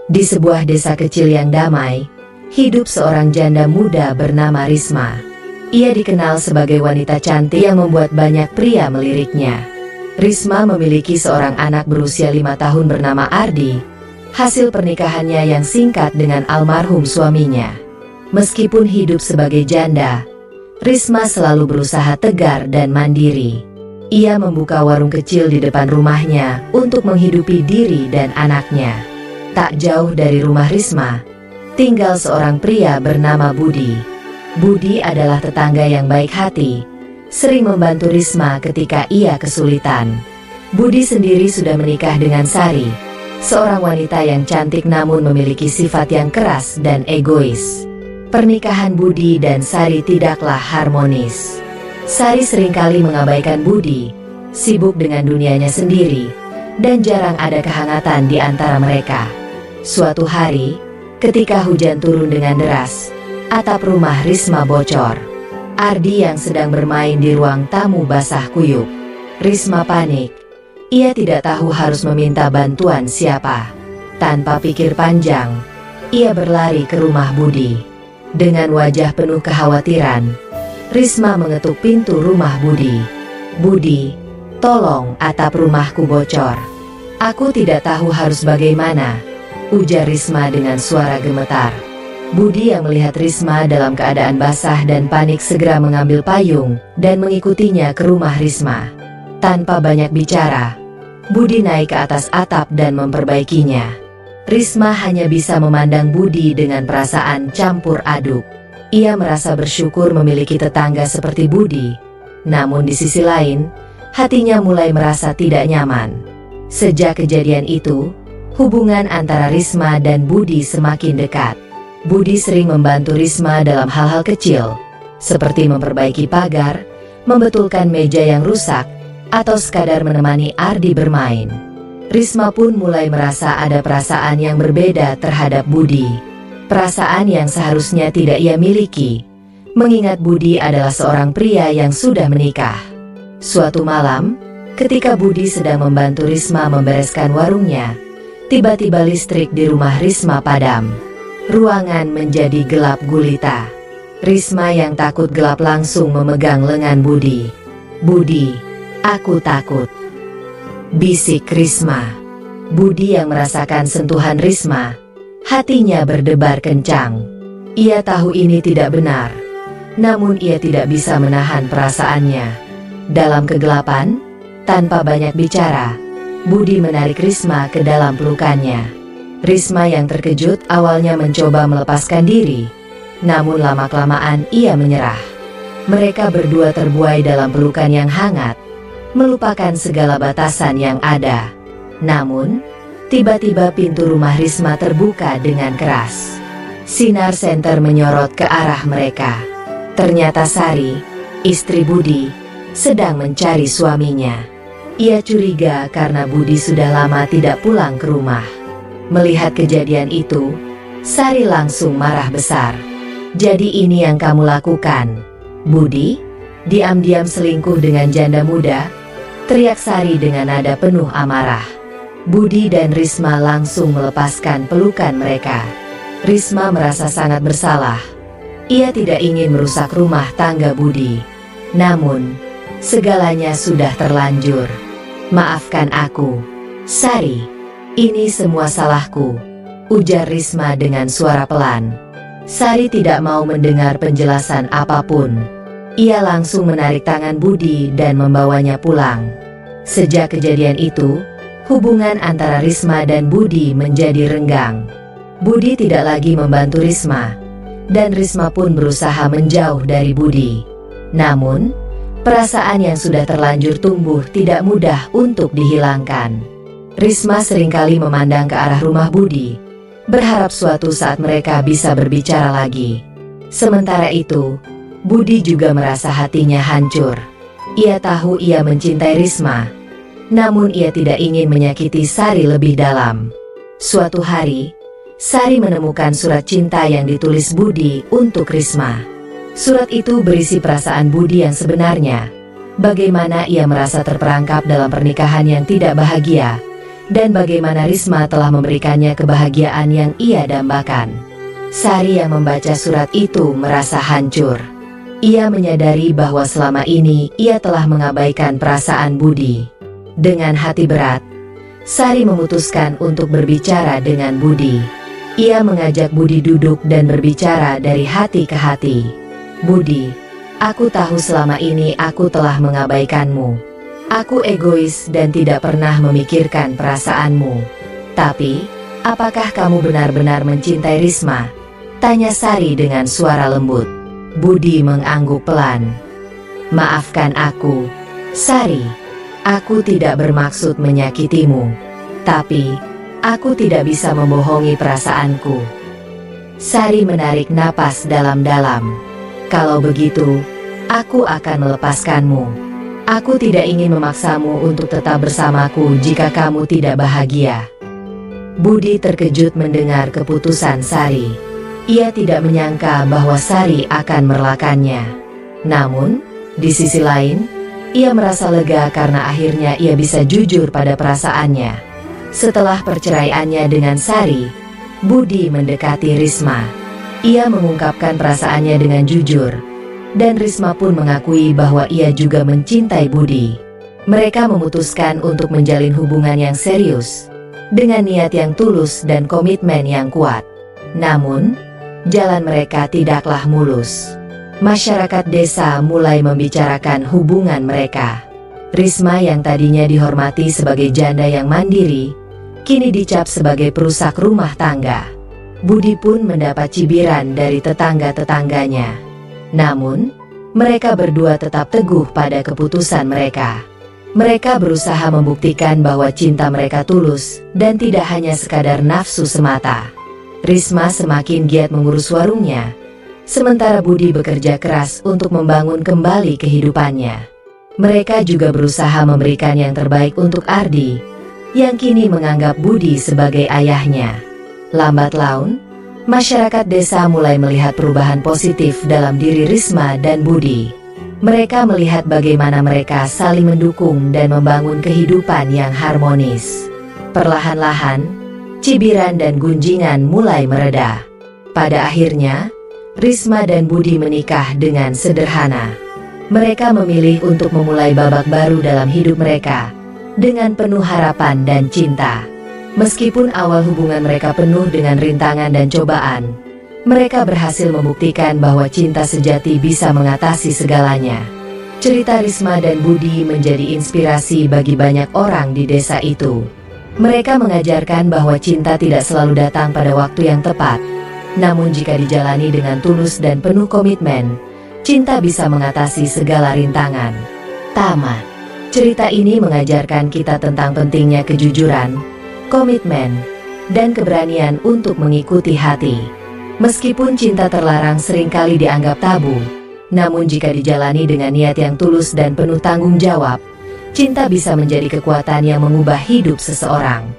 Di sebuah desa kecil yang damai, hidup seorang janda muda bernama Risma. Ia dikenal sebagai wanita cantik yang membuat banyak pria meliriknya. Risma memiliki seorang anak berusia 5 tahun bernama Ardi, hasil pernikahannya yang singkat dengan almarhum suaminya. Meskipun hidup sebagai janda, Risma selalu berusaha tegar dan mandiri. Ia membuka warung kecil di depan rumahnya untuk menghidupi diri dan anaknya. Tak jauh dari rumah Risma, tinggal seorang pria bernama Budi. Budi adalah tetangga yang baik hati, sering membantu Risma ketika ia kesulitan. Budi sendiri sudah menikah dengan Sari, seorang wanita yang cantik namun memiliki sifat yang keras dan egois. Pernikahan Budi dan Sari tidaklah harmonis. Sari seringkali mengabaikan Budi, sibuk dengan dunianya sendiri, dan jarang ada kehangatan di antara mereka. Suatu hari, ketika hujan turun dengan deras, atap rumah Risma bocor. Ardi yang sedang bermain di ruang tamu basah kuyup. Risma panik. Ia tidak tahu harus meminta bantuan siapa. Tanpa pikir panjang, ia berlari ke rumah Budi. Dengan wajah penuh kekhawatiran, Risma mengetuk pintu rumah Budi. "Budi, tolong, atap rumahku bocor. Aku tidak tahu harus bagaimana," ujar Risma dengan suara gemetar. Budi yang melihat Risma dalam keadaan basah dan panik segera mengambil payung dan mengikutinya ke rumah Risma. Tanpa banyak bicara, Budi naik ke atas atap dan memperbaikinya. Risma hanya bisa memandang Budi dengan perasaan campur aduk. Ia merasa bersyukur memiliki tetangga seperti Budi, namun di sisi lain, hatinya mulai merasa tidak nyaman. Sejak kejadian itu, hubungan antara Risma dan Budi semakin dekat. Budi sering membantu Risma dalam hal-hal kecil, seperti memperbaiki pagar, membetulkan meja yang rusak, atau sekadar menemani Ardi bermain. Risma pun mulai merasa ada perasaan yang berbeda terhadap Budi. Perasaan yang seharusnya tidak ia miliki, mengingat Budi adalah seorang pria yang sudah menikah. Suatu malam, ketika Budi sedang membantu Risma membereskan warungnya, tiba-tiba listrik di rumah Risma padam. Ruangan menjadi gelap gulita. Risma yang takut gelap langsung memegang lengan Budi. "Budi, aku takut," bisik Risma. Budi yang merasakan sentuhan Risma, hatinya berdebar kencang. Ia tahu ini tidak benar, namun ia tidak bisa menahan perasaannya. Dalam kegelapan, tanpa banyak bicara, Budi menarik Risma ke dalam pelukannya. Risma yang terkejut awalnya mencoba melepaskan diri, namun lama-kelamaan ia menyerah. Mereka berdua terbuai dalam pelukan yang hangat, melupakan segala batasan yang ada. Namun, tiba-tiba pintu rumah Risma terbuka dengan keras. Sinar senter menyorot ke arah mereka. Ternyata Sari, istri Budi, sedang mencari suaminya. Ia curiga karena Budi sudah lama tidak pulang ke rumah. Melihat kejadian itu, Sari langsung marah besar. "Jadi ini yang kamu lakukan, Budi? Diam-diam selingkuh dengan janda muda?" teriak Sari dengan nada penuh amarah. Budi dan Risma langsung melepaskan pelukan mereka. Risma merasa sangat bersalah. Ia tidak ingin merusak rumah tangga Budi. Namun, segalanya sudah terlanjur. "Maafkan aku, Sari. Ini semua salahku," ujar Risma dengan suara pelan. Sari tidak mau mendengar penjelasan apapun. Ia langsung menarik tangan Budi dan membawanya pulang. Sejak kejadian itu, hubungan antara Risma dan Budi menjadi renggang. Budi tidak lagi membantu Risma, dan Risma pun berusaha menjauh dari Budi. Namun, perasaan yang sudah terlanjur tumbuh tidak mudah untuk dihilangkan. Risma seringkali memandang ke arah rumah Budi, berharap suatu saat mereka bisa berbicara lagi. Sementara itu, Budi juga merasa hatinya hancur. Ia tahu ia mencintai Risma, namun ia tidak ingin menyakiti Sari lebih dalam. Suatu hari, Sari menemukan surat cinta yang ditulis Budi untuk Risma. Surat itu berisi perasaan Budi yang sebenarnya, bagaimana ia merasa terperangkap dalam pernikahan yang tidak bahagia, dan bagaimana Risma telah memberikannya kebahagiaan yang ia dambakan. Sari yang membaca surat itu merasa hancur. Ia menyadari bahwa selama ini ia telah mengabaikan perasaan Budi. Dengan hati berat, Sari memutuskan untuk berbicara dengan Budi. Ia mengajak Budi duduk dan berbicara dari hati ke hati. "Budi, aku tahu selama ini aku telah mengabaikanmu. Aku egois dan tidak pernah memikirkan perasaanmu. Tapi, apakah kamu benar-benar mencintai Risma?" tanya Sari dengan suara lembut. Budi mengangguk pelan. "Maafkan aku, Sari. Aku tidak bermaksud menyakitimu. Tapi, aku tidak bisa membohongi perasaanku." Sari menarik napas dalam-dalam. "Kalau begitu, aku akan melepaskanmu. Aku tidak ingin memaksamu untuk tetap bersamaku jika kamu tidak bahagia." Budi terkejut mendengar keputusan Sari. Ia tidak menyangka bahwa Sari akan merelakannya. Namun, di sisi lain, ia merasa lega karena akhirnya ia bisa jujur pada perasaannya. Setelah perceraiannya dengan Sari, Budi mendekati Risma. Ia mengungkapkan perasaannya dengan jujur, dan Risma pun mengakui bahwa ia juga mencintai Budi. Mereka memutuskan untuk menjalin hubungan yang serius, dengan niat yang tulus dan komitmen yang kuat. Namun, jalan mereka tidaklah mulus. Masyarakat desa mulai membicarakan hubungan mereka. Risma yang tadinya dihormati sebagai janda yang mandiri, kini dicap sebagai perusak rumah tangga. Budi pun mendapat cibiran dari tetangga-tetangganya. Namun, mereka berdua tetap teguh pada keputusan mereka. Mereka berusaha membuktikan bahwa cinta mereka tulus dan tidak hanya sekadar nafsu semata. Risma semakin giat mengurus warungnya, sementara Budi bekerja keras untuk membangun kembali kehidupannya. Mereka juga berusaha memberikan yang terbaik untuk Ardi, yang kini menganggap Budi sebagai ayahnya. Lambat laun, masyarakat desa mulai melihat perubahan positif dalam diri Risma dan Budi. Mereka melihat bagaimana mereka saling mendukung dan membangun kehidupan yang harmonis. Perlahan-lahan, cibiran dan gunjingan mulai mereda. Pada akhirnya, Risma dan Budi menikah dengan sederhana. Mereka memilih untuk memulai babak baru dalam hidup mereka, dengan penuh harapan dan cinta. Meskipun awal hubungan mereka penuh dengan rintangan dan cobaan, mereka berhasil membuktikan bahwa cinta sejati bisa mengatasi segalanya. Cerita Risma dan Budi menjadi inspirasi bagi banyak orang di desa itu. Mereka mengajarkan bahwa cinta tidak selalu datang pada waktu yang tepat. Namun jika dijalani dengan tulus dan penuh komitmen, cinta bisa mengatasi segala rintangan. Tamat. Cerita ini mengajarkan kita tentang pentingnya kejujuran, komitmen, dan keberanian untuk mengikuti hati. Meskipun cinta terlarang seringkali dianggap tabu, namun jika dijalani dengan niat yang tulus dan penuh tanggung jawab, cinta bisa menjadi kekuatan yang mengubah hidup seseorang.